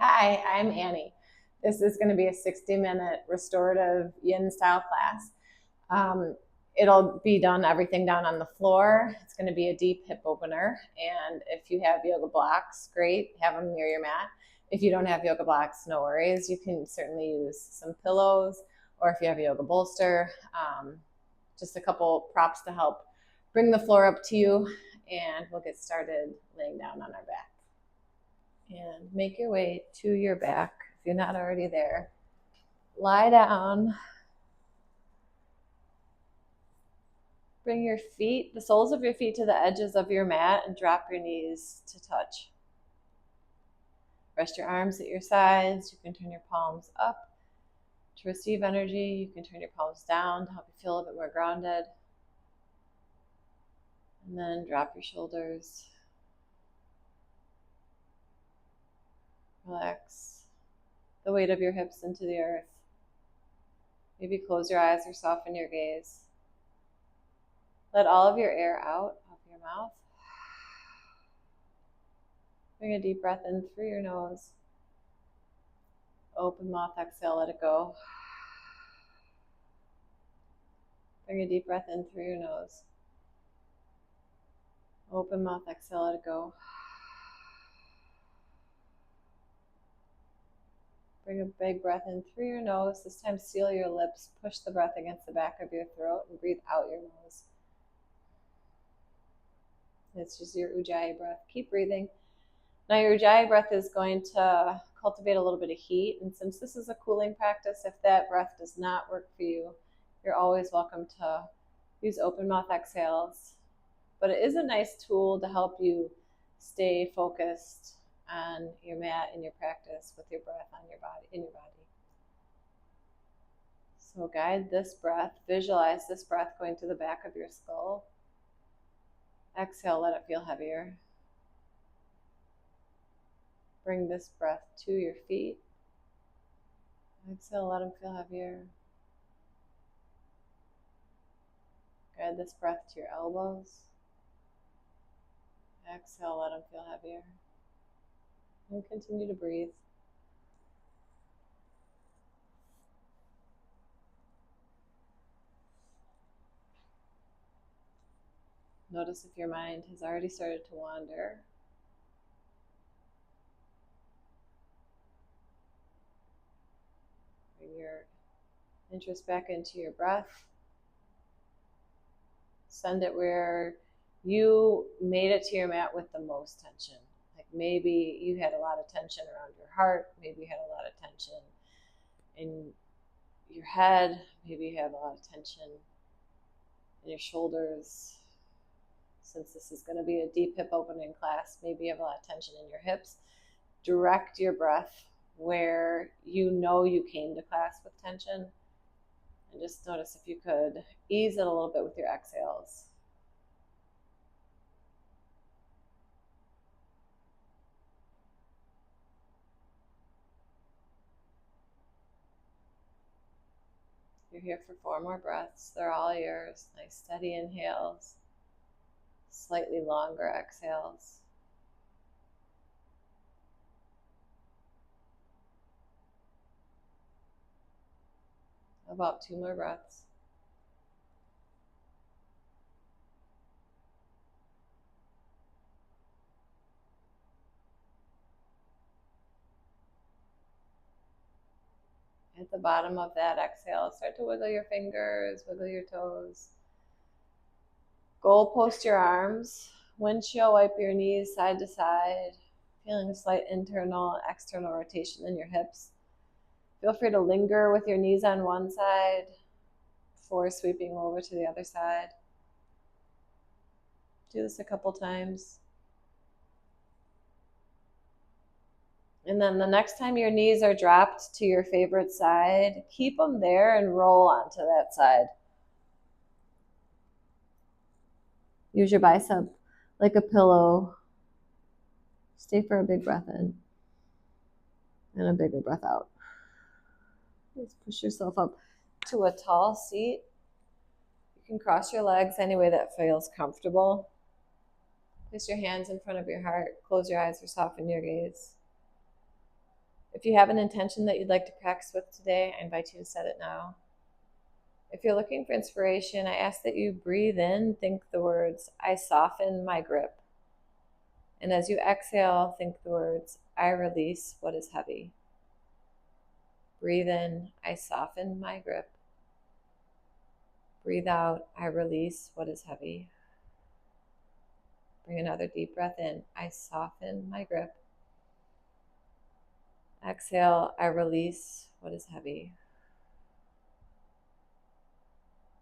Hi, I'm Annie. This is going to be a 60-minute restorative yin style class. It'll be done everything down on the floor. It's going to be a deep hip opener. And if you have yoga blocks, great, have them near your mat. If you don't have yoga blocks, no worries. You can certainly use some pillows, or if you have a yoga bolster, just a couple props to help bring the floor up to you. And we'll get started laying down on our back. And make your way to your back if you're not already there. Lie down. Bring your feet, the soles of your feet, to the edges of your mat and drop your knees to touch. Rest your arms at your sides. You can turn your palms up to receive energy. You can turn your palms down to help you feel a bit more grounded. And then drop your shoulders. Relax the weight of your hips into the earth. Maybe close your eyes or soften your gaze. Let all of your air out of your mouth. Bring a deep breath in through your nose. Open mouth, exhale, let it go. Bring a deep breath in through your nose. Open mouth, exhale, let it go. Bring a big breath in through your nose. This time seal your lips. Push the breath against the back of your throat and breathe out your nose. It's just your Ujjayi breath. Keep breathing. Now your Ujjayi breath is going to cultivate a little bit of heat. And since this is a cooling practice, if that breath does not work for you, you're always welcome to use open mouth exhales. But it is a nice tool to help you stay focused on your mat in your practice with your breath on your body, in your body. So guide this breath, visualize this breath going to the back of your skull. Exhale, let it feel heavier. Bring this breath to your feet. Exhale, let them feel heavier. Guide this breath to your elbows. Exhale, let them feel heavier. And continue to breathe. Notice if your mind has already started to wander. Bring your interest back into your breath. Send it where you made it to your mat with the most tension. Like maybe you had a lot of tension around your heart. Maybe you had a lot of tension in your head. Maybe you have a lot of tension in your shoulders. Since this is going to be a deep hip opening class, maybe you have a lot of tension in your hips. Direct your breath where you know you came to class with tension. And just notice if you could ease it a little bit with your exhales. You're here for 4 more breaths. They're all yours. Nice steady inhales. Slightly longer exhales. About 2 more breaths. At the bottom of that exhale, start to wiggle your fingers, wiggle your toes. Goalpost your arms. Windshield wipe your knees side to side, feeling a slight internal, external rotation in your hips. Feel free to linger with your knees on one side before sweeping over to the other side. Do this a couple times. And then the next time your knees are dropped to your favorite side, keep them there and roll onto that side. Use your bicep like a pillow. Stay for a big breath in and a bigger breath out. Just push yourself up to a tall seat. You can cross your legs any way that feels comfortable. Place your hands in front of your heart. Close your eyes or soften your gaze. If you have an intention that you'd like to practice with today, I invite you to set it now. If you're looking for inspiration, I ask that you breathe in, think the words, I soften my grip. And as you exhale, think the words, I release what is heavy. Breathe in, I soften my grip. Breathe out, I release what is heavy. Bring another deep breath in, I soften my grip. Exhale, I release what is heavy.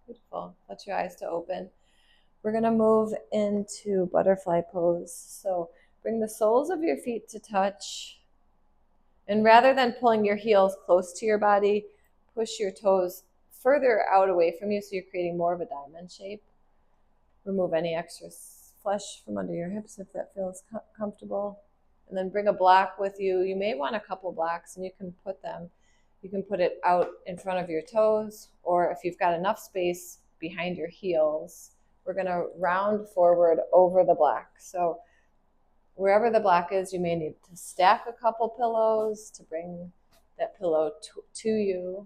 Beautiful. Let your eyes to open. We're going to move into butterfly pose. So bring the soles of your feet to touch. And rather than pulling your heels close to your body, push your toes further out away from you so you're creating more of a diamond shape. Remove any extra flesh from under your hips if that feels comfortable. And then bring a block with you. You may want a couple blocks, and you can put it out in front of your toes, or if you've got enough space behind your heels, we're going to round forward over the block. So wherever the block is, you may need to stack a couple pillows to bring that pillow to you.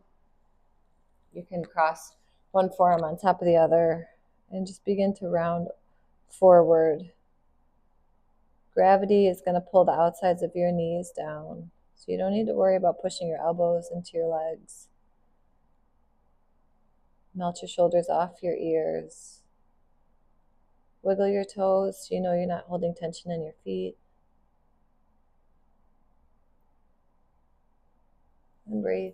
You can cross one forearm on top of the other and just begin to round forward. Gravity is going to pull the outsides of your knees down, so you don't need to worry about pushing your elbows into your legs. Melt your shoulders off your ears. Wiggle your toes so you know you're not holding tension in your feet. And breathe.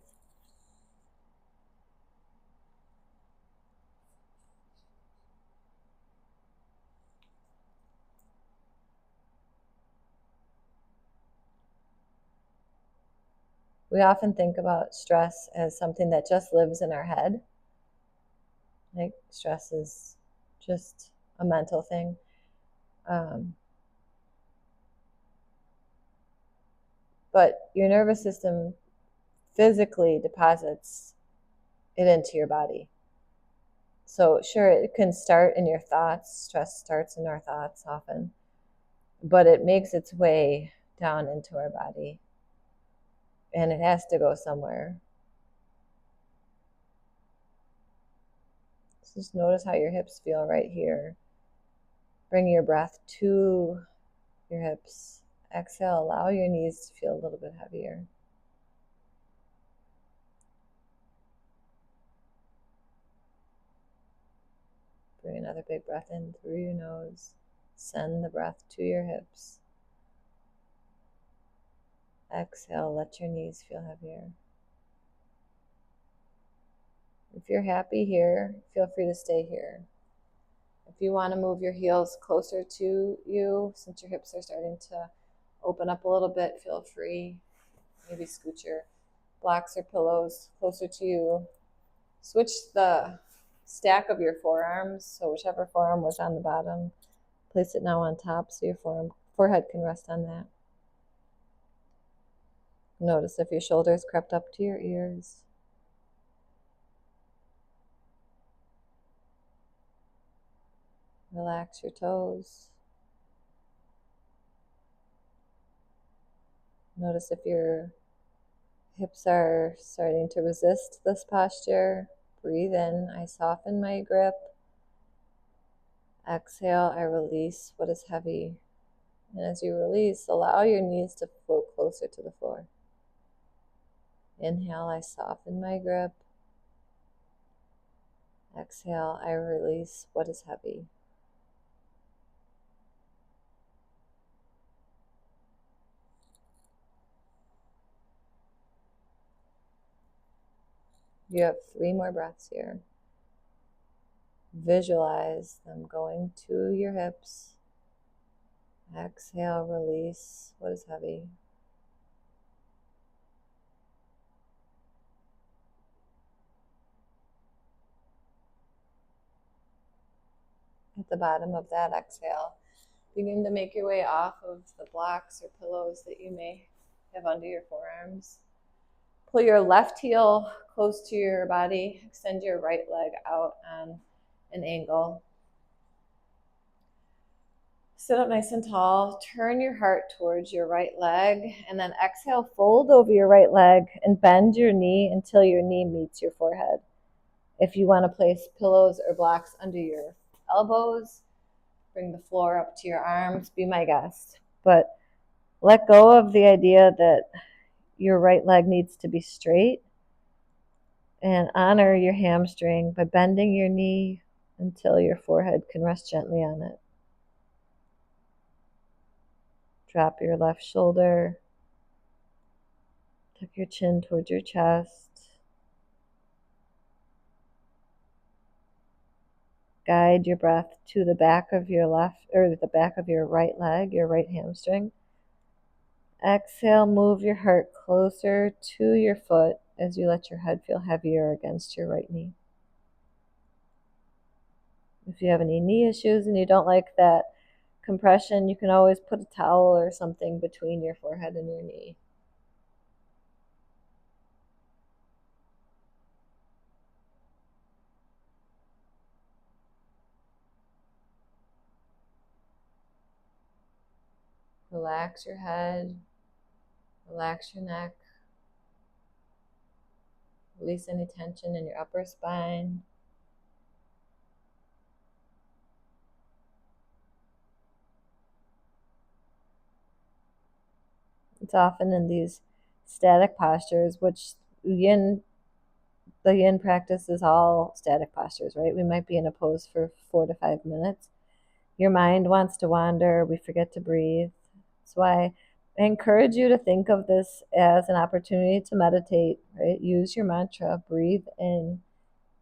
We often think about stress as something that just lives in our head. Like stress is just a mental thing. But your nervous system physically deposits it into your body. So sure, it can start in your thoughts. Stress starts in our thoughts often, but it makes its way down into our body, and it has to go somewhere. So just notice how your hips feel right here. Bring your breath to your hips. Exhale, allow your knees to feel a little bit heavier. Bring another big breath in through your nose. Send the breath to your hips. Exhale, let your knees feel heavier. If you're happy here, feel free to stay here. If you want to move your heels closer to you, since your hips are starting to open up a little bit, feel free. Maybe scoot your blocks or pillows closer to you. Switch the stack of your forearms, so whichever forearm was on the bottom, place it now on top so your forehead can rest on that. Notice if your shoulders crept up to your ears. Relax your toes. Notice if your hips are starting to resist this posture. Breathe in, I soften my grip. Exhale, I release what is heavy. And as you release, allow your knees to float closer to the floor. Inhale, I soften my grip. Exhale, I release what is heavy. You have 3 more breaths here. Visualize them going to your hips. Exhale, release what is heavy. At the bottom of that exhale, begin to make your way off of the blocks or pillows that you may have under your forearms. Pull your left heel close to your body. Extend your right leg out on an angle. Sit up nice and tall. Turn your heart towards your right leg. And then exhale, fold over your right leg and bend your knee until your knee meets your forehead. If you want to place pillows or blocks under your elbows, bring the floor up to your arms, be my guest. But let go of the idea that your right leg needs to be straight, and honor your hamstring by bending your knee until your forehead can rest gently on it. Drop your left shoulder. Tuck your chin towards your chest. Guide your breath to the back of your left, or the back of your right leg, your right hamstring. Exhale, move your heart closer to your foot as you let your head feel heavier against your right knee. If you have any knee issues and you don't like that compression, you can always put a towel or something between your forehead and your knee. Relax your head, relax your neck, release any tension in your upper spine. It's often in these static postures, which the yin practice is all static postures, right? We might be in a pose for 4 to 5 minutes. Your mind wants to wander, we forget to breathe. That's why I encourage you to think of this as an opportunity to meditate, right? Use your mantra, breathe in,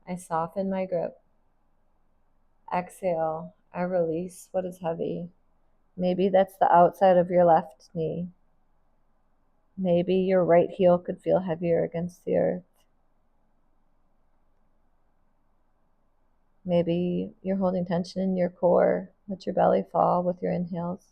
I soften my grip. Exhale, I release what is heavy. Maybe that's the outside of your left knee. Maybe your right heel could feel heavier against the earth. Maybe you're holding tension in your core. Let your belly fall with your inhales.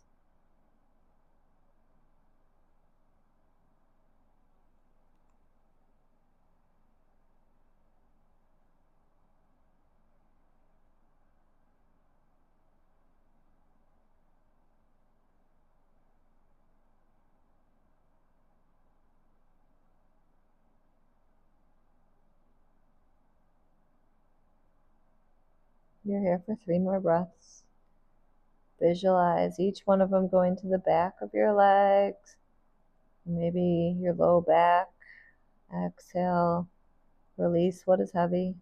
You're here for 3 more breaths. Visualize each one of them going to the back of your legs, maybe your low back. Exhale, release what is heavy.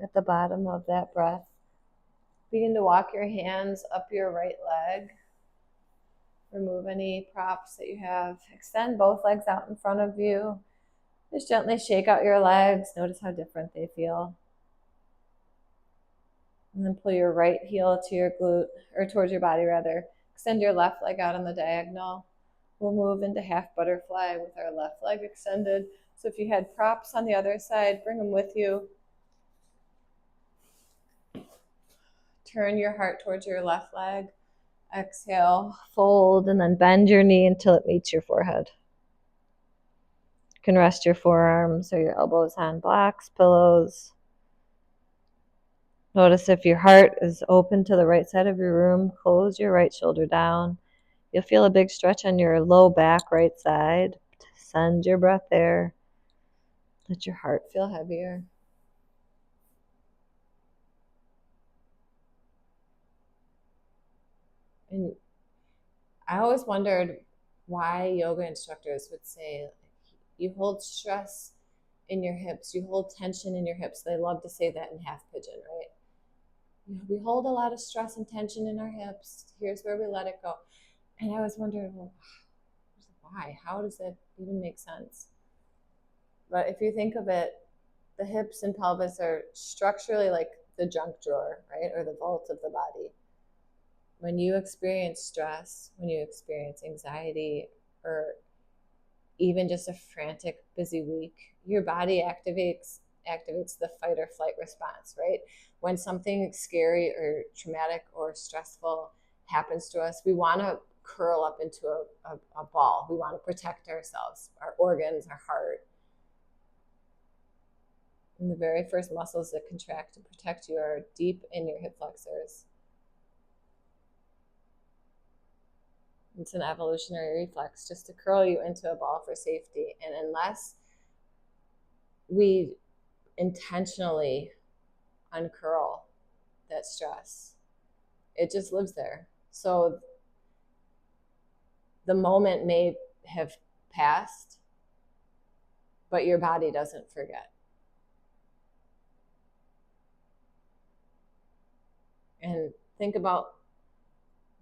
At the bottom of that breath, begin to walk your hands up your right leg. Remove any props that you have. Extend both legs out in front of you. Just gently shake out your legs. Notice how different they feel. And then pull your right heel to your glute, or towards your body rather. Extend your left leg out on the diagonal. We'll move into half butterfly with our left leg extended. So if you had props on the other side, bring them with you. Turn your heart towards your left leg. Exhale, fold, and then bend your knee until it meets your forehead. You can rest your forearms or your elbows on blocks, pillows. Notice if your heart is open to the right side of your room, close your right shoulder down. You'll feel a big stretch on your low back right side. Send your breath there. Let your heart feel heavier. And I always wondered why yoga instructors would say, you hold stress in your hips, you hold tension in your hips. They love to say that in half pigeon, right? We hold a lot of stress and tension in our hips. Here's where we let it go. And I was wondering, well, why? How does that even make sense? But if you think of it, the hips and pelvis are structurally like the junk drawer, right? Or the vault of the body. When you experience stress, when you experience anxiety, or even just a frantic, busy week, your body activates the fight or flight response, right? When something scary or traumatic or stressful happens to us, we want to curl up into a ball. We want to protect ourselves, our organs, our heart. And the very first muscles that contract to protect you are deep in your hip flexors. It's an evolutionary reflex just to curl you into a ball for safety. And unless we intentionally uncurl that stress, it just lives there. So the moment may have passed, but your body doesn't forget. And think about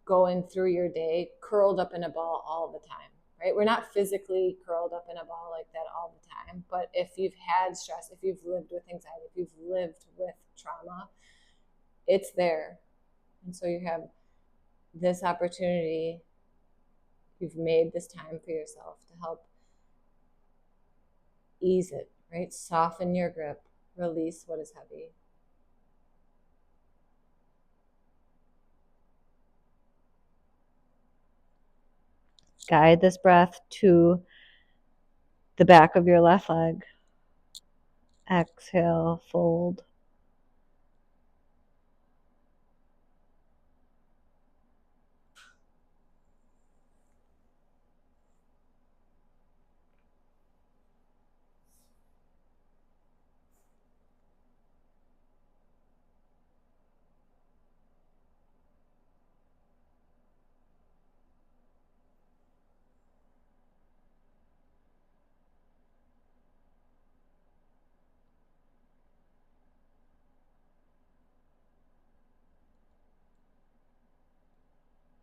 going through your day curled up in a ball all the time, right? We're not physically curled up in a ball like that all the time, but if you've had stress, if you've lived with anxiety, if you've lived with trauma, it's there. And so you have this opportunity, you've made this time for yourself to help ease it, right? Soften your grip, release what is heavy. Guide this breath to the back of your left leg. Exhale, fold.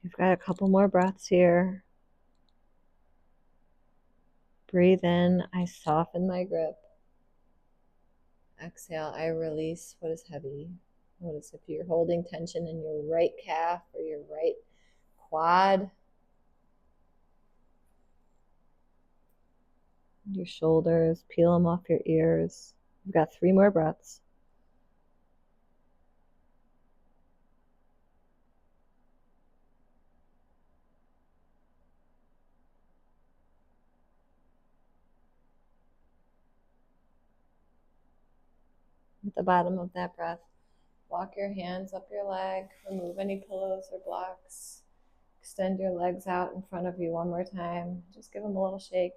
You've got a couple more breaths here. Breathe in, I soften my grip. Exhale, I release what is heavy. Notice if you're holding tension in your right calf or your right quad, your shoulders, peel them off your ears. You've got 3 more breaths. At the bottom of that breath, walk your hands up your leg, remove any pillows or blocks. Extend your legs out in front of you one more time. Just give them a little shake.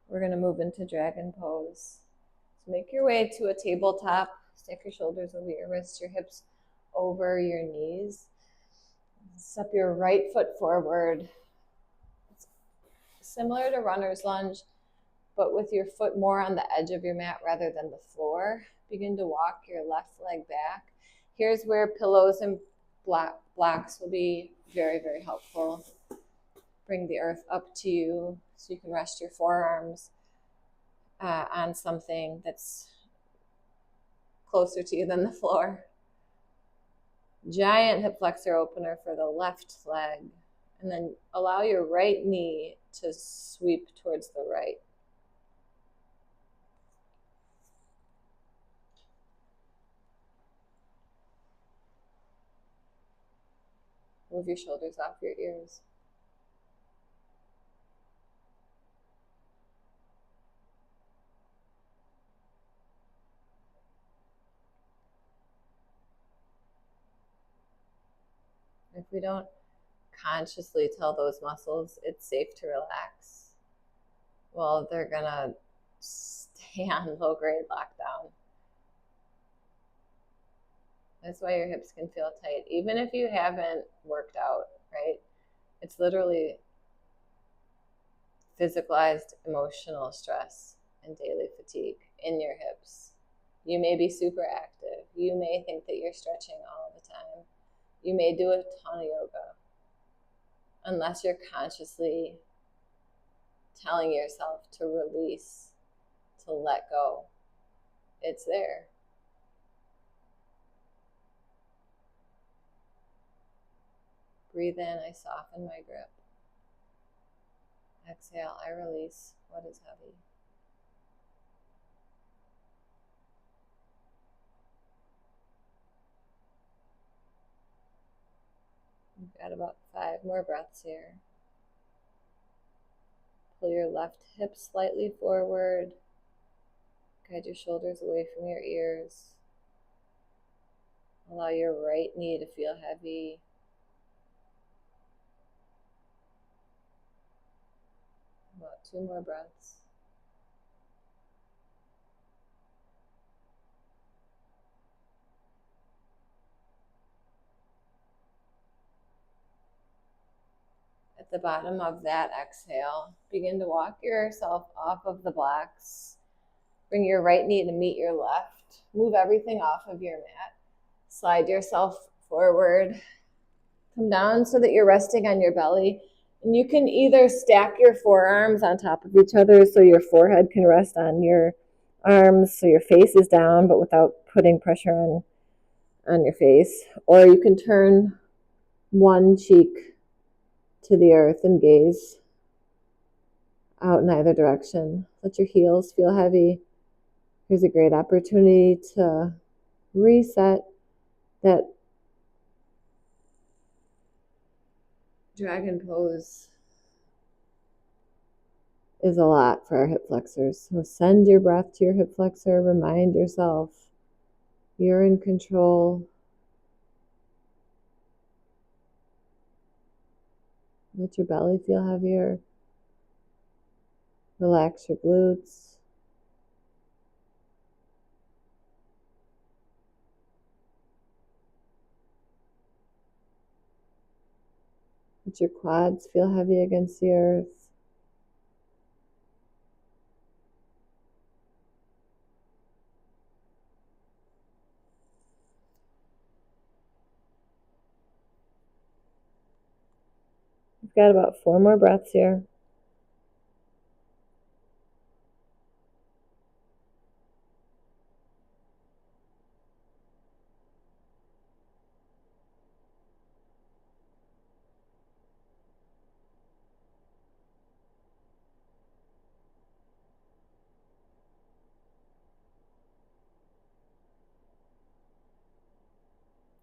We're going to move into dragon pose. So make your way to a tabletop. Stack your shoulders over your wrists, your hips over your knees. Step your right foot forward. It's similar to runner's lunge, but with your foot more on the edge of your mat rather than the floor. Begin to walk your left leg back. Here's where pillows and blocks will be very, very helpful. Bring the earth up to you so you can rest your forearms on something that's closer to you than the floor. Giant hip flexor opener for the left leg. And then allow your right knee to sweep towards the right. Move your shoulders off your ears. If we don't consciously tell those muscles it's safe to relax, well, they're gonna stay on low-grade lockdown. That's why your hips can feel tight, even if you haven't worked out, right? It's literally physicalized emotional stress and daily fatigue in your hips. You may be super active. You may think that you're stretching all the time. You may do a ton of yoga. Unless you're consciously telling yourself to release, to let go, it's there. Breathe in, I soften my grip. Exhale, I release what is heavy. You've got about 5 more breaths here. Pull your left hip slightly forward. Guide your shoulders away from your ears. Allow your right knee to feel heavy. About 2 more breaths. At the bottom of that exhale, begin to walk yourself off of the blocks. Bring your right knee to meet your left. Move everything off of your mat. Slide yourself forward. Come down so that you're resting on your belly. And you can either stack your forearms on top of each other so your forehead can rest on your arms, so your face is down, but without putting pressure on your face. Or you can turn one cheek to the earth and gaze out in either direction. Let your heels feel heavy. Here's a great opportunity to reset. That dragon pose is a lot for our hip flexors. So send your breath to your hip flexor. Remind yourself you're in control. Let your belly feel heavier. Relax your glutes. Let your quads feel heavy against the earth. We've got about 4 more breaths here.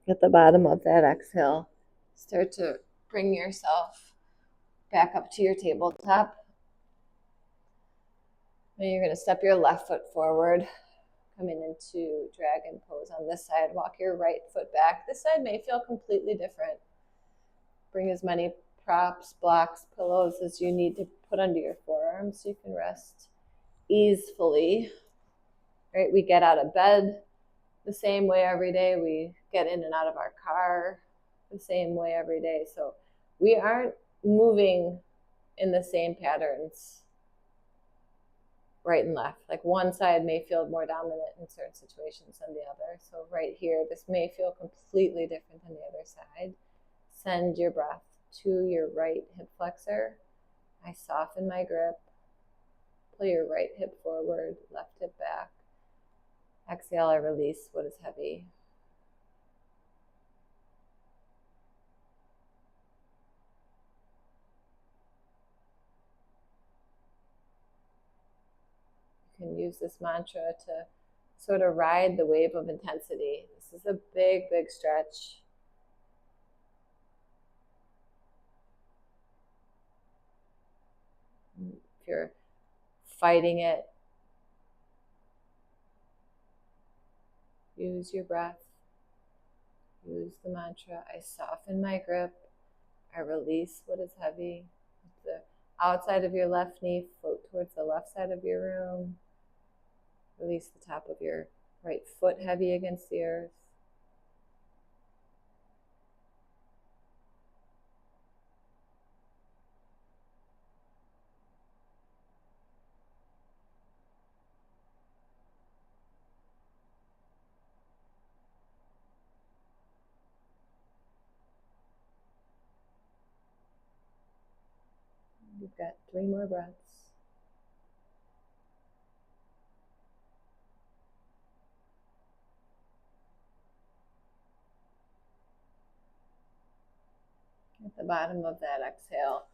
At the bottom of that exhale, start to bring yourself back up to your tabletop. Now you're going to step your left foot forward, coming into dragon pose on this side. Walk your right foot back. This side may feel completely different. Bring as many props, blocks, pillows as you need to put under your forearms so you can rest easefully. Right? We get out of bed the same way every day. We get in and out of our car the same way every day. So we aren't moving in the same patterns right and left. Like one side may feel more dominant in certain situations than the other. So right here, this may feel completely different than the other side. Send your breath to your right hip flexor. I soften my grip. Pull your right hip forward, left hip back. Exhale, I release what is heavy. You can use this mantra to sort of ride the wave of intensity. This is a big, big stretch. If you're fighting it, use your breath. Use the mantra. I soften my grip. I release what is heavy. The outside of your left knee float towards the left side of your room. Release the top of your right foot heavy against the earth. You've got 3 more breaths. At the bottom of that exhale,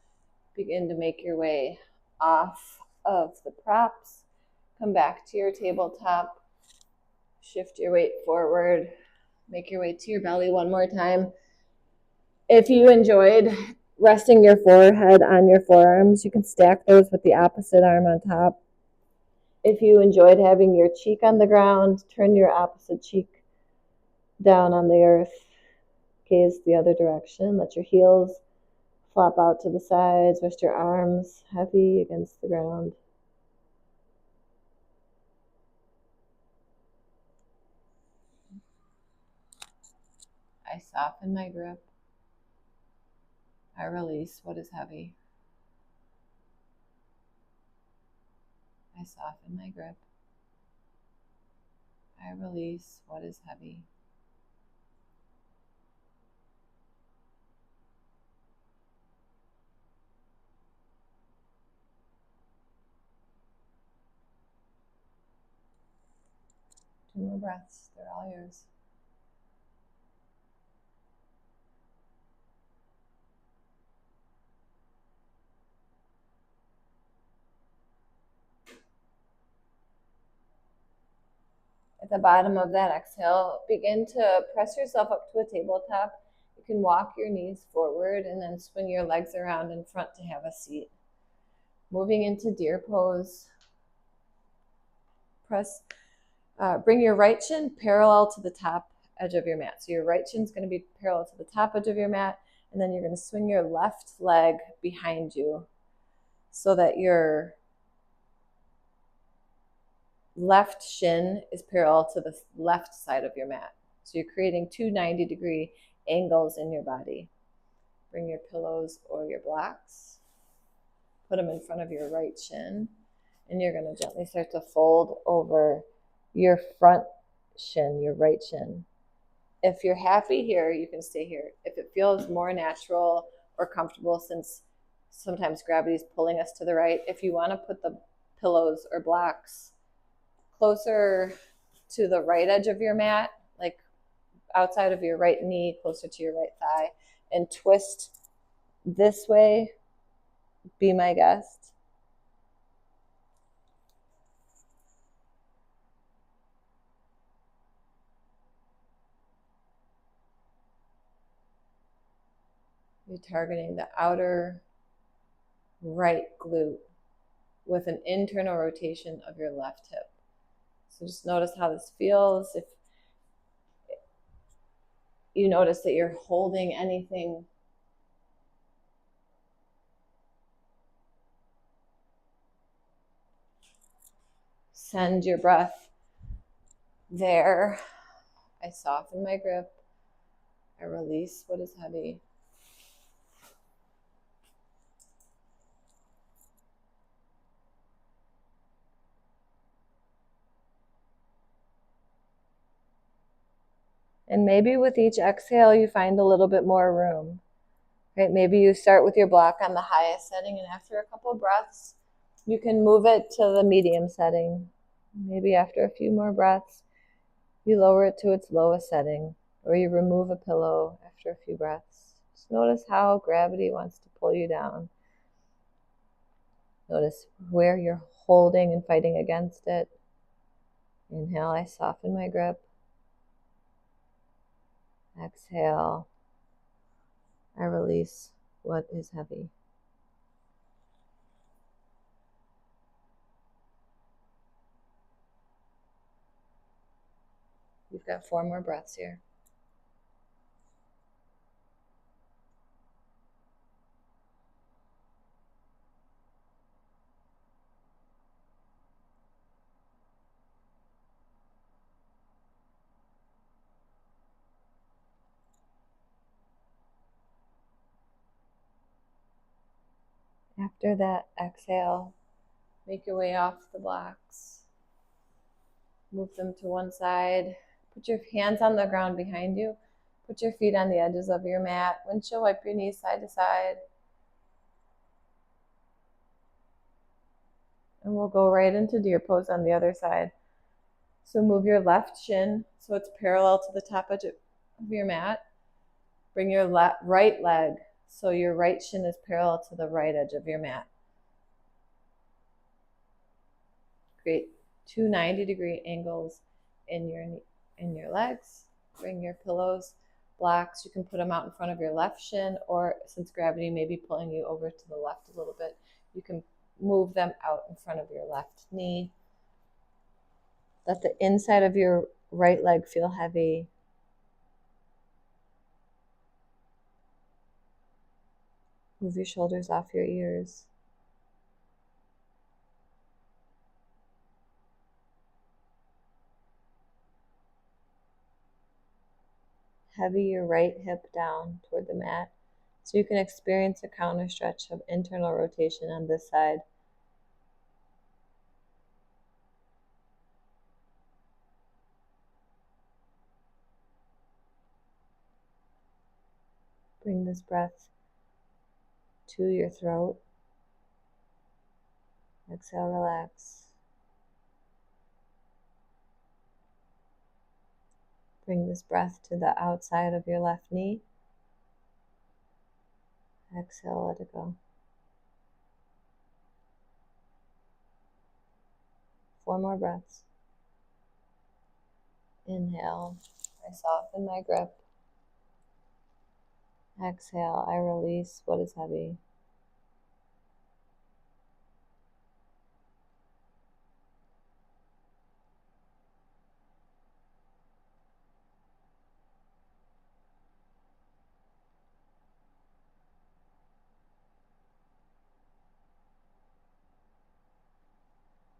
begin to make your way off of the props. Come back to your tabletop. Shift your weight forward. Make your way to your belly one more time. If you enjoyed resting your forehead on your forearms, you can stack those with the opposite arm on top. If you enjoyed having your cheek on the ground, turn your opposite cheek down on the earth. Gaze the other direction. Let your heels flop out to the sides. Rest your arms heavy against the ground. I soften my grip. I release what is heavy. I soften my grip. I release what is heavy. Two more breaths. They're all yours. At the bottom of that exhale, begin to press yourself up to a tabletop. You can walk your knees forward and then swing your legs around in front to have a seat. Moving into deer pose. Bring your right shin parallel to the top edge of your mat. So your right shin is going to be parallel to the top edge of your mat, and then you're going to swing your left leg behind you so that your left shin is parallel to the left side of your mat. So you're creating two 90-degree angles in your body. Bring your pillows or your blocks. Put them in front of your right shin, and you're going to gently start to fold over your front shin, your right shin. If you're happy here, you can stay here. If it feels more natural or comfortable, since sometimes gravity is pulling us to the right, if you want to put the pillows or blocks closer to the right edge of your mat, like outside of your right knee, closer to your right thigh, and twist this way, be my guest. You're targeting the outer right glute with an internal rotation of your left hip. So just notice how this feels. If you notice that you're holding anything, send your breath there. I soften my grip. I release what is heavy. And maybe with each exhale, you find a little bit more room. Right? Maybe you start with your block on the highest setting, and after a couple breaths, you can move it to the medium setting. Maybe after a few more breaths, you lower it to its lowest setting, or you remove a pillow after a few breaths. Just notice how gravity wants to pull you down. Notice where you're holding and fighting against it. Inhale, I soften my grip. Exhale, I release what is heavy. You've got 4 more breaths here. After that exhale, make your way off the blocks. Move them to one side. Put your hands on the ground behind you. Put your feet on the edges of your mat. Windshield wipe your knees side to side. And we'll go right into deer pose on the other side. So move your left shin so it's parallel to the top edge of your mat. Bring your right leg so your right shin is parallel to the right edge of your mat. Create two 90-degree angles in your legs. Bring your pillows, blocks, you can put them out in front of your left shin, or since gravity may be pulling you over to the left a little bit, you can move them out in front of your left knee. Let the inside of your right leg feel heavy. Move your shoulders off your ears. Heavy your right hip down toward the mat so you can experience a counter stretch of internal rotation on this side. Bring this breath to your throat. Exhale, relax. Bring this breath to the outside of your left knee. Exhale, let it go. 4 more breaths. Inhale, I soften my grip. Exhale, I release what is heavy.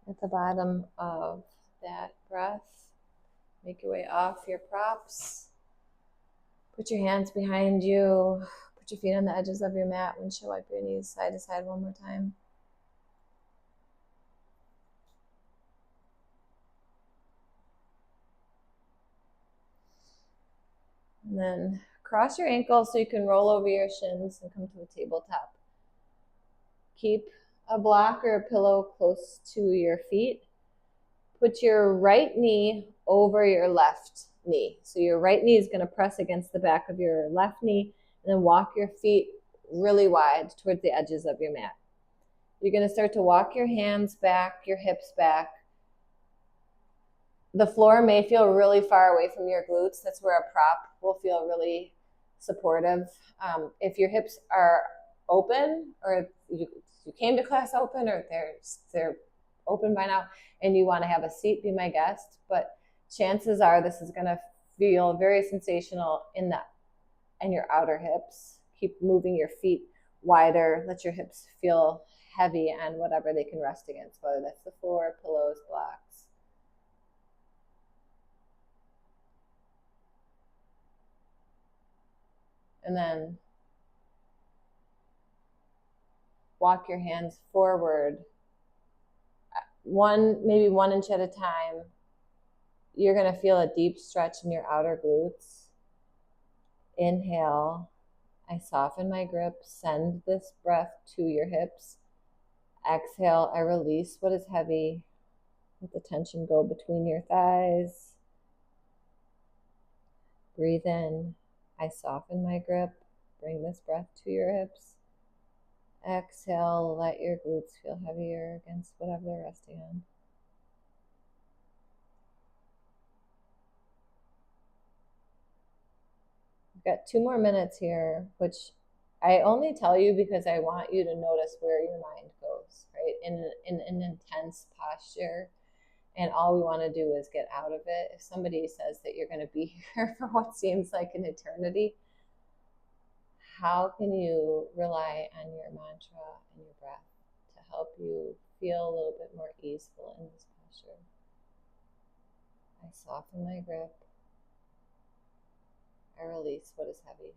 At the bottom of that breath, make your way off your props. Put your hands behind you. Put your feet on the edges of your mat. Windshield wipe your knees side to side one more time. And then cross your ankles so you can roll over your shins and come to a tabletop. Keep a block or a pillow close to your feet. Put your right knee over your left knee. So your right knee is going to press against the back of your left knee, and then walk your feet really wide towards the edges of your mat. You're going to start to walk your hands back, your hips back. The floor may feel really far away from your glutes. That's where a prop will feel really supportive. If your hips are open, or you came to class open, or they're open by now, and you want to have a seat, be my guest. But chances are this is going to feel very sensational in your outer hips. Keep moving your feet wider. Let your hips feel heavy on whatever they can rest against, whether that's the floor, pillows, blocks. And then walk your hands forward, maybe 1 inch at a time. You're going to feel a deep stretch in your outer glutes. Inhale, I soften my grip, send this breath to your hips. Exhale, I release what is heavy. Let the tension go between your thighs. Breathe in, I soften my grip. Bring this breath to your hips. Exhale, let your glutes feel heavier against whatever they're resting on. We've got 2 more minutes here, which I only tell you because I want you to notice where your mind goes, right? In an intense posture, and all we want to do is get out of it. If somebody says that you're going to be here for what seems like an eternity, how can you rely on your mantra and your breath to help you feel a little bit more easeful in this posture? I soften my grip. I release what is heavy.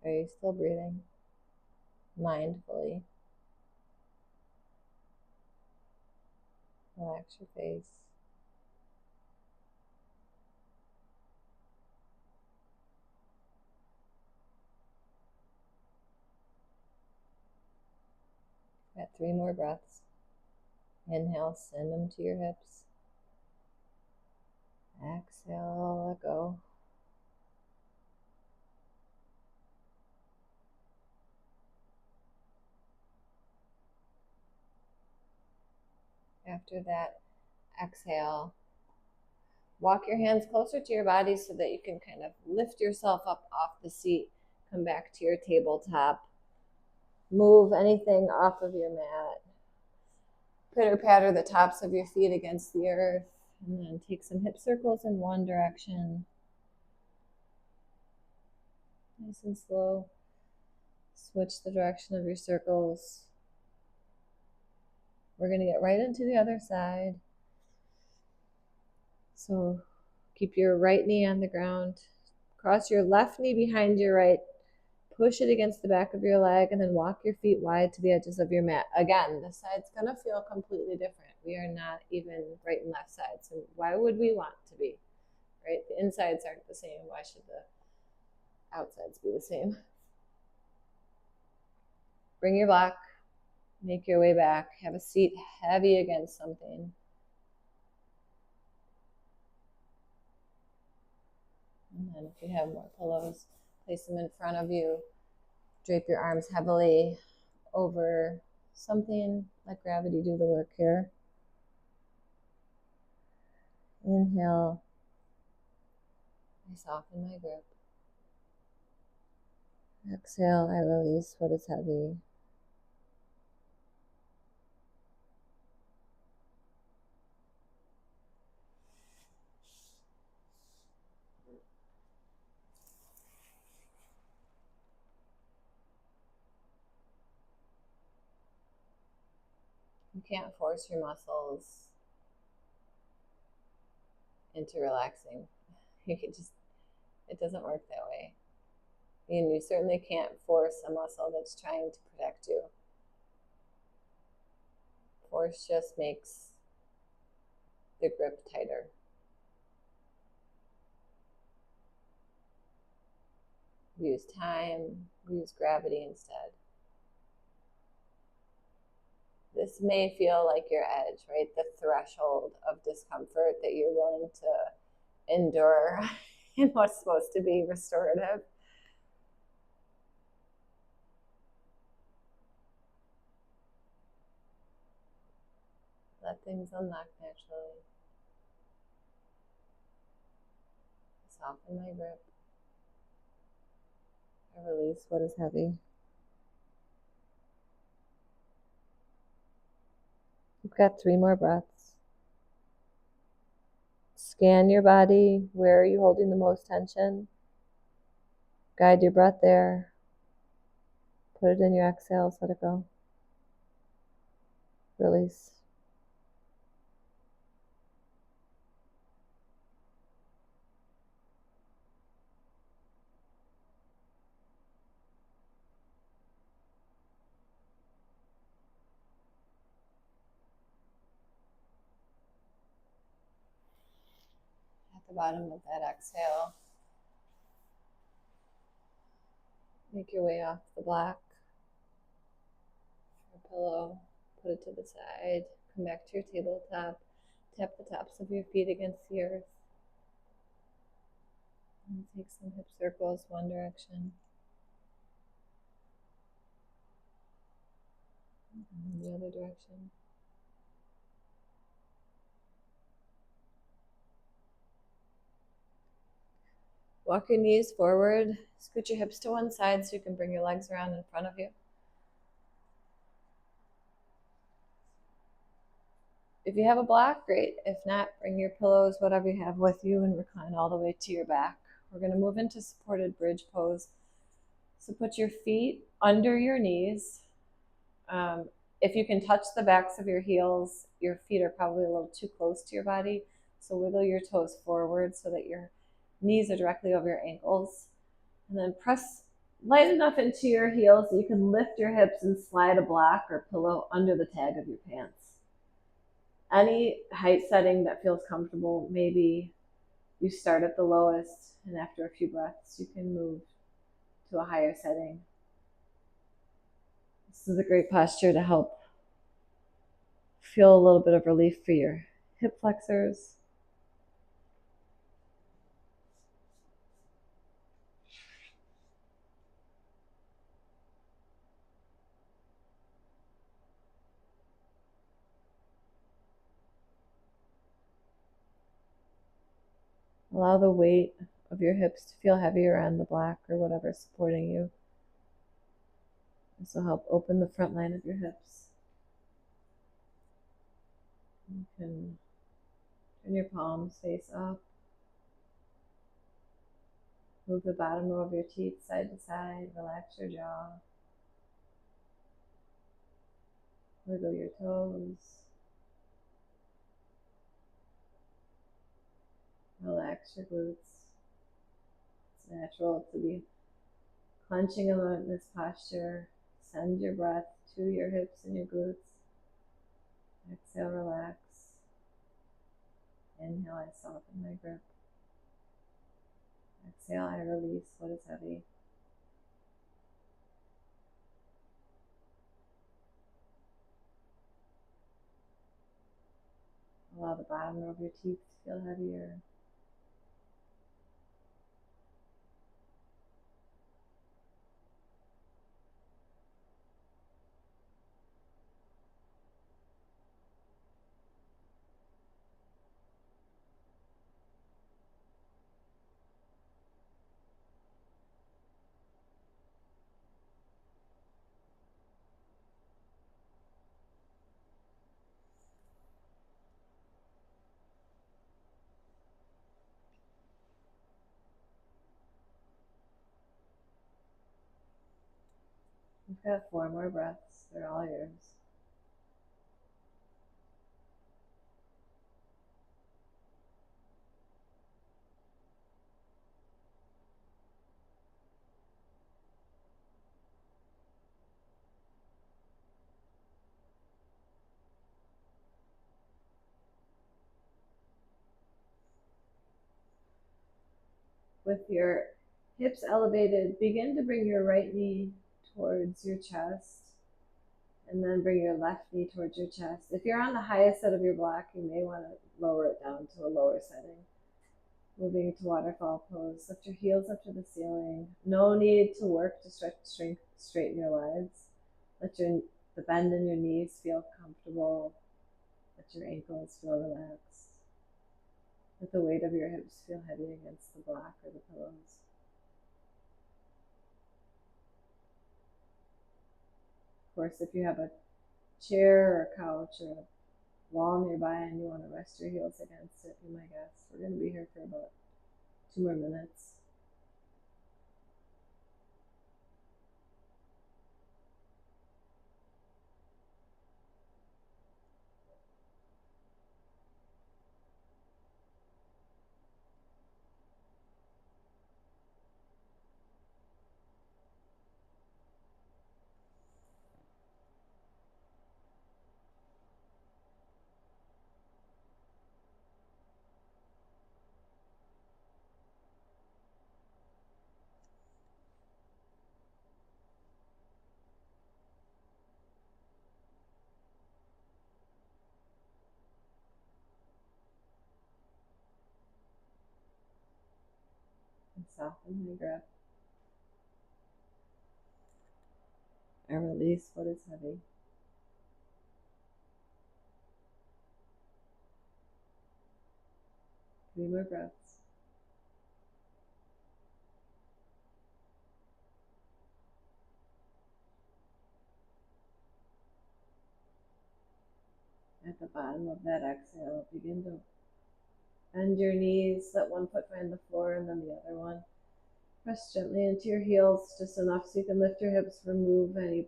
Are you still breathing mindfully? Relax your face. 3 more breaths. Inhale, send them to your hips. Exhale, let go. After that, exhale. Walk your hands closer to your body so that you can kind of lift yourself up off the seat. Come back to your tabletop. Move anything off of your mat. Pitter patter the tops of your feet against the earth. And then take some hip circles in one direction. Nice and slow. Switch the direction of your circles. We're going to get right into the other side. So keep your right knee on the ground. Cross your left knee behind your right. Push it against the back of your leg and then walk your feet wide to the edges of your mat. Again, the side's going to feel completely different. We are not even right and left sides. So why would we want to be? Right? The insides aren't the same. Why should the outsides be the same? Bring your block. Make your way back. Have a seat heavy against something. And then if you have more pillows, place them in front of you. Drape your arms heavily over something. Let gravity do the work here. Inhale. I soften my grip. Exhale, I release what is heavy. You can't force your muscles into relaxing. You can just, it doesn't work that way. And you certainly can't force a muscle that's trying to protect you. Force just makes the grip tighter. We use time, we use gravity instead. This may feel like your edge, right? The threshold of discomfort that you're willing to endure in what's supposed to be restorative. Let things unlock naturally. Soften my grip. I release what is heavy. You've got 3 more breaths. Scan your body. Where are you holding the most tension? Guide your breath there. Put it in your exhales. Let it go. Release. At the bottom of that exhale, make your way off the block, your pillow, put it to the side, come back to your tabletop, tap the tops of your feet against the earth, and take some hip circles one direction, and the other direction. Walk your knees forward, scoot your hips to one side so you can bring your legs around in front of you. If you have a block, great. If not, bring your pillows, whatever you have with you, and recline all the way to your back. We're going to move into supported bridge pose. So put your feet under your knees. If you can touch the backs of your heels, your feet are probably a little too close to your body. So wiggle your toes forward so that your knees are directly over your ankles. And then press light enough into your heels so you can lift your hips and slide a block or pillow under the tag of your pants. Any height setting that feels comfortable. Maybe you start at the lowest, and after a few breaths, you can move to a higher setting. This is a great posture to help feel a little bit of relief for your hip flexors. Allow the weight of your hips to feel heavier on the block or whatever is supporting you. This will help open the front line of your hips. You can turn your palms face up. Move the bottom row of your teeth side to side. Relax your jaw. Wiggle your toes. Relax your glutes. It's natural to be clenching them in this posture. Send your breath to your hips and your glutes. Exhale, relax. Inhale, I soften my grip. Exhale, I release what is heavy. Allow the bottom row of your teeth to feel heavier. You've got 4 more breaths. They're all yours. With your hips elevated, begin to bring your right knee towards your chest, and then bring your left knee towards your chest. If you're on the highest set of your block, you may want to lower it down to a lower setting. Moving to waterfall pose. Lift your heels up to the ceiling. No need to work to straighten your legs. Let the bend in your knees feel comfortable. Let your ankles feel relaxed. Let the weight of your hips feel heavy against the block or the pillows. Of course, if you have a chair or a couch or a wall nearby and you want to rest your heels against it, be my guest. We're going to be here for about 2 more minutes. And soften my grip. And release what is heavy. 3 more breaths. At the bottom of that exhale, begin to bend your knees. Let one foot find the floor and then the other one. Press gently into your heels, just enough so you can lift your hips, remove any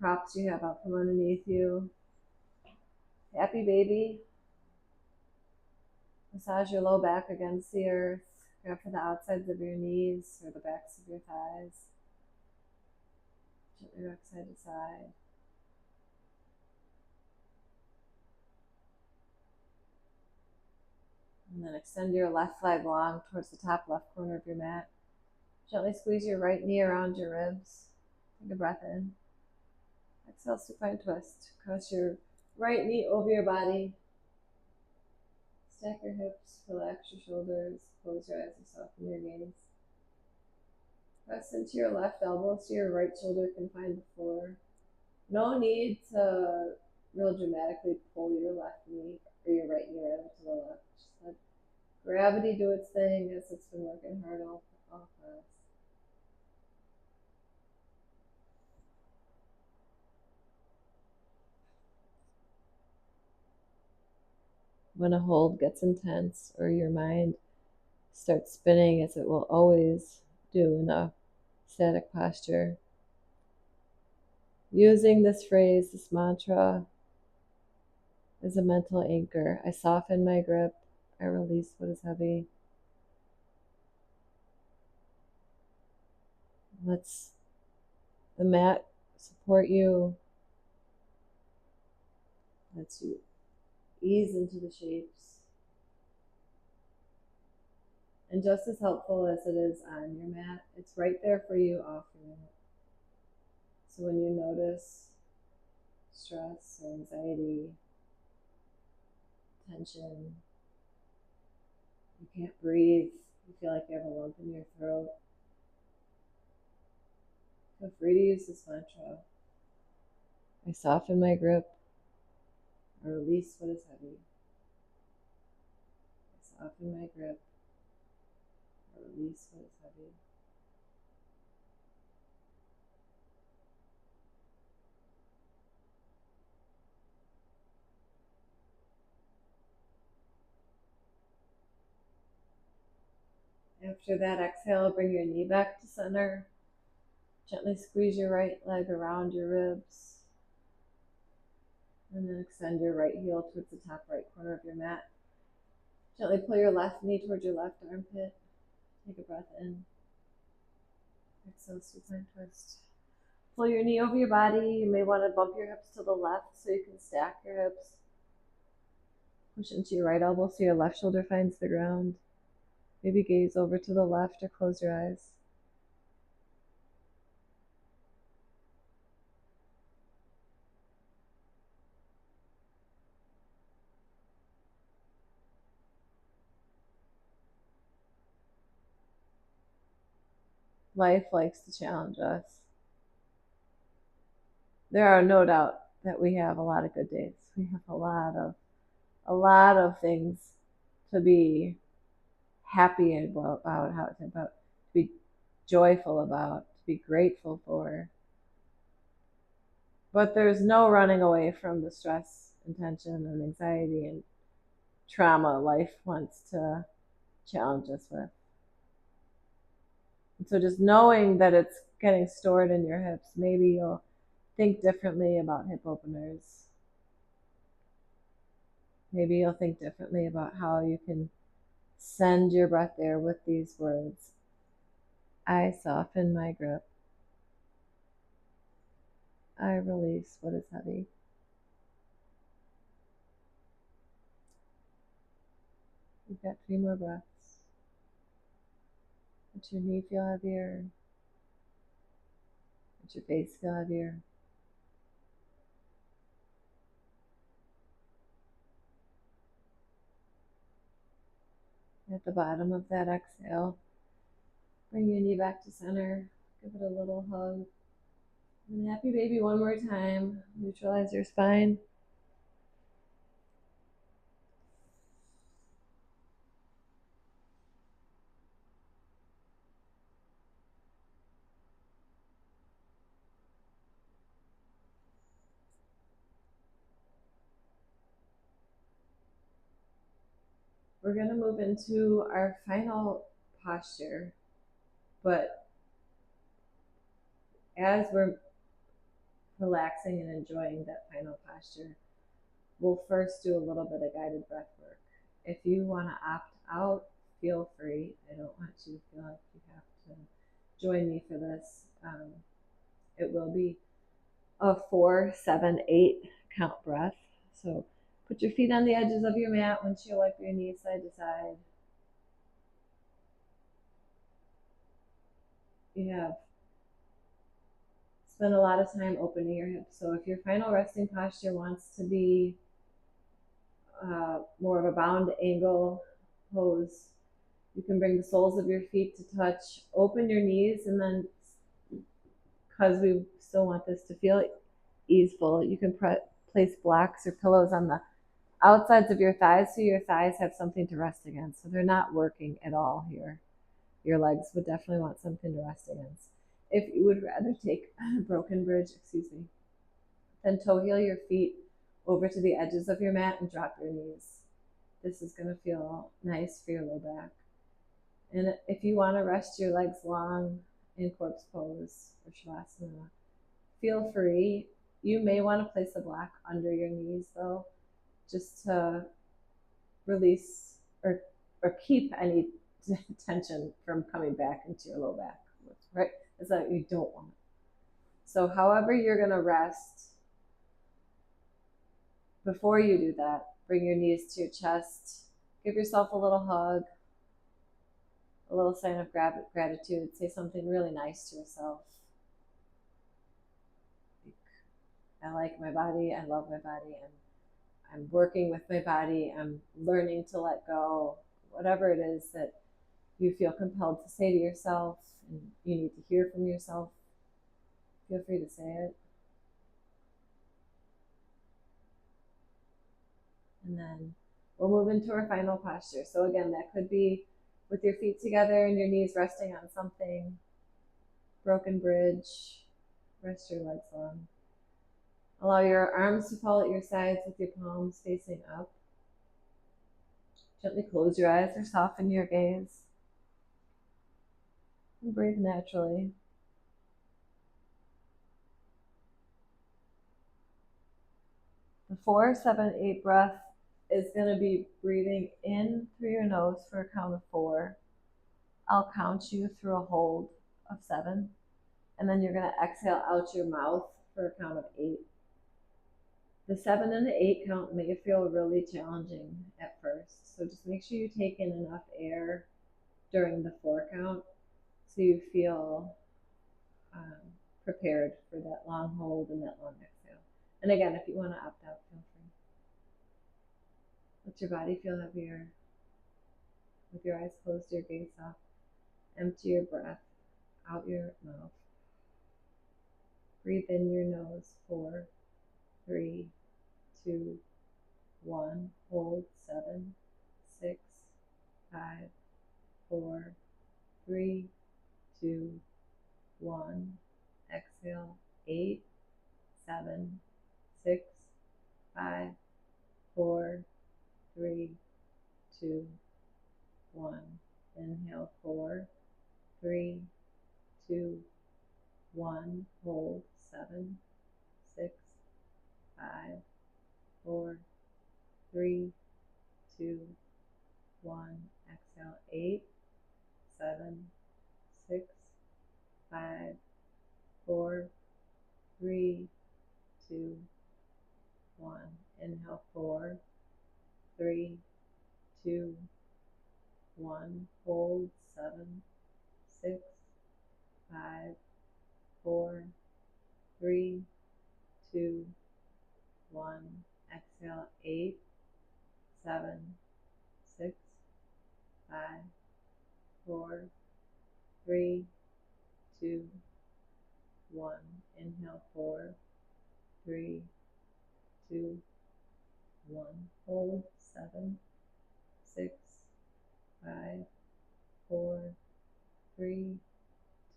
props you have out from underneath you. Happy baby. Massage your low back against the earth. Grab for the outsides of your knees or the backs of your thighs. Gently rock side to side. And then extend your left leg long towards the top left corner of your mat. Gently squeeze your right knee around your ribs. Take a breath in. Exhale, supine twist. Cross your Right knee over your body. Stack your hips, relax your shoulders, close your eyes and soften your gaze. Press into your left elbow so your right shoulder can find the floor. No need to real dramatically pull your left knee or your right knee right over to the left. Just let gravity do its thing as it's been working hard all class. When a hold gets intense or your mind starts spinning, as it will always do in a static posture, using this phrase, this mantra, as a mental anchor. I soften my grip. I release what is heavy. Let's the mat support you. Lets you ease into the shapes. And just as helpful as it is on your mat, it's right there for you off your mat. So when you notice stress or anxiety, tension, you can't breathe, you feel like you have a lump in your throat, feel free to use this mantra. I soften my grip. I release what is heavy. I soften my grip. I release what is heavy. After that exhale, bring your knee back to center. Gently squeeze your right leg around your ribs. And then extend your right heel towards the top right corner of your mat. Gently pull your left knee towards your left armpit. Take a breath in. Exhale, supine twist. Pull your knee over your body. You may want to bump your hips to the left so you can stack your hips. Push into your right elbow so your left shoulder finds the ground. Maybe gaze over to the left or close your eyes. Life likes to challenge us. There are no doubt that we have a lot of good days. We have a lot of things to be happy about, to be joyful about, to be grateful for. But there's no running away from the stress and tension and anxiety and trauma life wants to challenge us with. And so just knowing that it's getting stored in your hips, maybe you'll think differently about hip openers. Maybe you'll think differently about how you can send your breath there with these words. I soften my grip. I release what is heavy. We've got 3 more breaths. Let your knee feel heavier. Let your face feel heavier. At the bottom of that exhale, bring your knee back to center. Give it a little hug. And happy baby one more time. Neutralize your spine. We're going to move into our final posture, but as we're relaxing and enjoying that final posture, we'll first do a little bit of guided breath work. If you want to opt out, feel free. I don't want you to feel like you have to join me for this. It will be a 4, 7, 8 count breath. So put your feet on the edges of your mat. Windshield wipe your knees side to side. You have spend a lot of time opening your hips. So if your final resting posture wants to be more of a bound angle pose, you can bring the soles of your feet to touch, open your knees, and then, because we still want this to feel easeful, you can place blocks or pillows on the outsides of your thighs so your thighs have something to rest against. So they're not working at all here. Your legs would definitely want something to rest against. If you would rather take a broken bridge, then toe heel your feet over to the edges of your mat and drop your knees. This is going to feel nice for your low back. And if you want to rest your legs long in corpse pose or shavasana, feel free. You may want to place a block under your knees though, just to release or keep any tension from coming back into your low back, right? It's like you don't want. So however you're going to rest, before you do that, bring your knees to your chest, give yourself a little hug, a little sign of gratitude, say something really nice to yourself. I like my body, I love my body, and I'm working with my body, I'm learning to let go, whatever it is that you feel compelled to say to yourself and you need to hear from yourself, feel free to say it. And then we'll move into our final posture. So again, that could be with your feet together and your knees resting on something, broken bridge, rest your legs long. Allow your arms to fall at your sides with your palms facing up. Gently close your eyes or soften your gaze. And breathe naturally. The 4, 7, 8 breath is going to be breathing in through your nose for a count of 4. I'll count you through a hold of 7. And then you're going to exhale out your mouth for a count of 8. The 7 and the 8 count may feel really challenging at first. So just make sure you take in enough air during the 4 count so you feel prepared for that long hold and that long exhale. And again, if you want to opt out, feel free. Let your body feel heavier. With your eyes closed, your gaze soft. Empty your breath out your mouth. Breathe in your nose. 4, 3, 2, 1. Hold. 7, 6, 5, 4, 3, 2, 1. Exhale. 8, 7, 6, 5, 4, 3, 2, 1. Inhale. 4, 3, 2, 1. Hold. 7, 6, 5, 4, 3, 2, 1. Exhale. 8, 7, 6, 5, 4, 3, 2, 1. Inhale. 4, 3, 2, 1. Hold. 7, 6, 5, 4, 3, 2, 1. Exhale. 8, 7, 6, 5, 4, 3, 2, 1. Inhale. 4, 3, 2, 1. Hold. 7, 6, 5, 4, 3,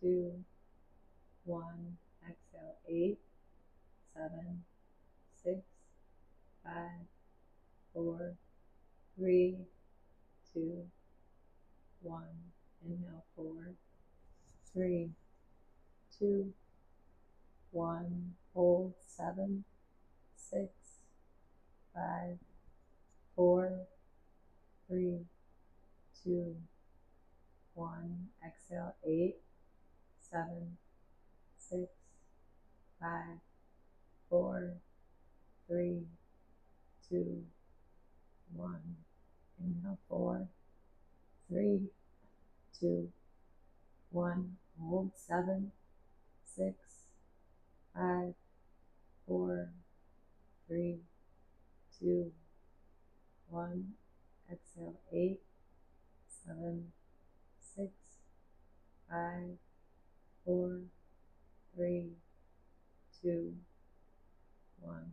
2, 1. Exhale. 8, 7, 6, 5, 4, 3, 2, 1. Inhale. 4, 3, 2, 1. Hold. 7, 6, 5, 4, 3, 2, 1. Exhale. 8, 7, 6, 5, 4, 3, 2, 1. Inhale. 4, 3, 2, 1. Hold. 7, 6, 5, 4, 3, 2, 1. Exhale, 8, 7, 6, 5, 4, 3, 2, 1.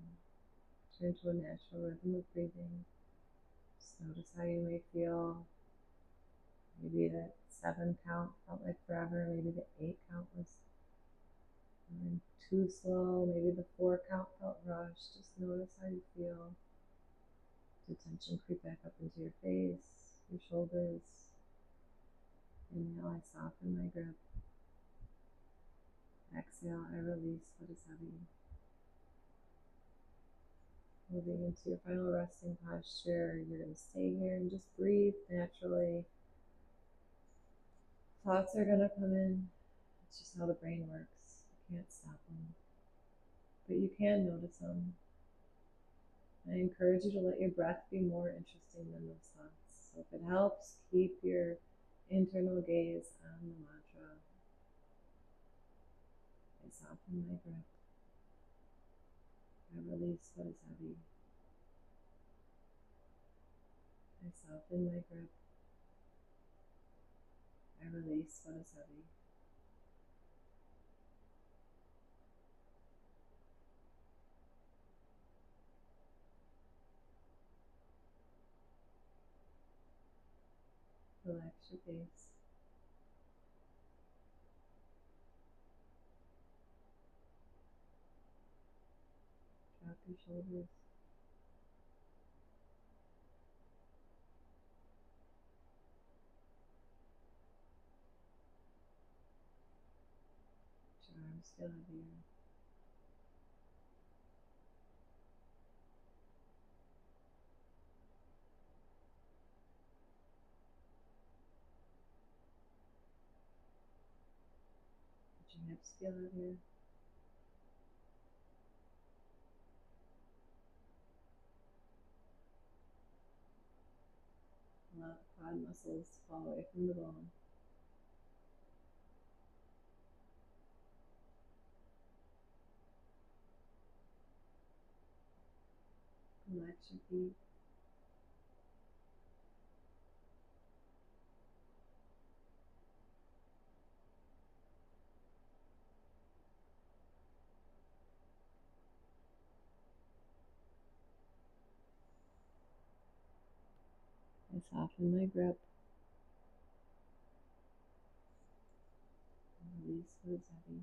Turn to a natural rhythm of breathing. Just notice how you may feel. Maybe that 7 count felt like forever. Maybe the 8 count was too slow. Maybe the 4 count felt rushed. Just notice how you feel. The tension creep back up into your face, your shoulders. Inhale, I soften my grip. Exhale, I release what is heavy. Moving into your final resting posture, you're going to stay here and just breathe naturally. Thoughts are going to come in. It's just how the brain works. You can't stop them. But you can notice them. I encourage you to let your breath be more interesting than those thoughts. So if it helps, keep your internal gaze on the mantra. I soften my grip. I release what is heavy. I soften my grip. I release what is heavy. Relax your face. Drop your shoulders. Let your arms feel heavier. Let your hips feel heavier. Allow the quad muscles to fall away from the bone. Relax your feet. I soften my grip. And release what is heavy.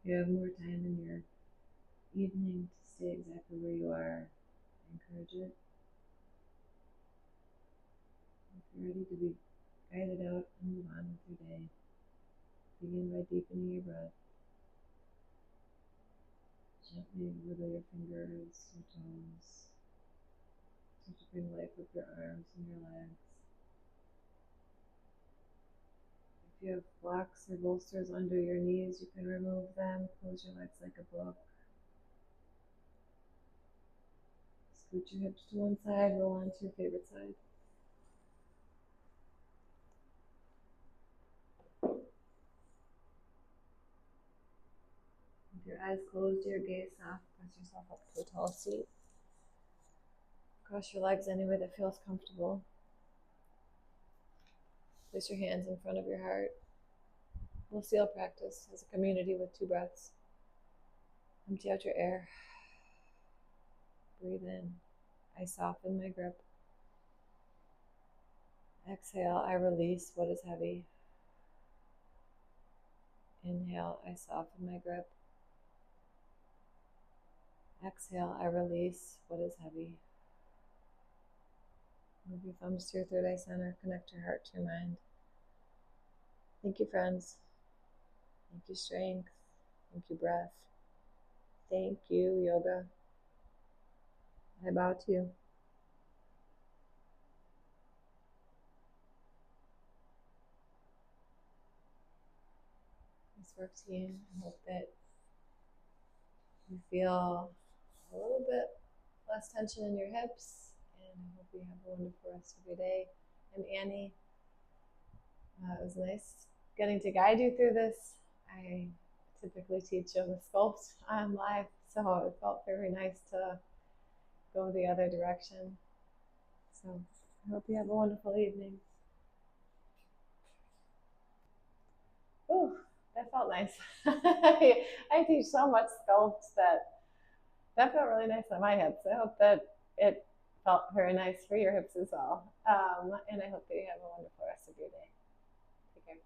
If you have more time in your evening to stay exactly where you are, I encourage it. If you're ready to be guided out and move on with your day, begin by deepening your breath. Gently wiggle your fingers, your toes. Start to bring life with your arms and your legs. If you have blocks or bolsters under your knees, you can remove them. Close your legs like a book. Scoot your hips to one side, roll onto your favorite side. With your eyes closed, your gaze soft, press yourself up to a tall seat. Cross your legs any way that feels comfortable. Place your hands in front of your heart. We'll seal practice as a community with 2 breaths. Empty out your air. Breathe in. I soften my grip. Exhale, I release what is heavy. Inhale, I soften my grip. Exhale, I release what is heavy. Move your thumbs to your third eye center. Connect your heart to your mind. Thank you, friends. Thank you, strength. Thank you, breath. Thank you, yoga. I bow to you. This work team. I hope that you feel a little bit less tension in your hips, and I hope you have a wonderful rest of your day. I'm Annie. It was nice getting to guide you through this. I typically teach yoga sculpt on live, so it felt very nice to go the other direction. So I hope you have a wonderful evening. Ooh, that felt nice. I teach so much sculpt that felt really nice on my hips. I hope that it felt very nice for your hips as well. And I hope that you have a wonderful rest of your day. Take care.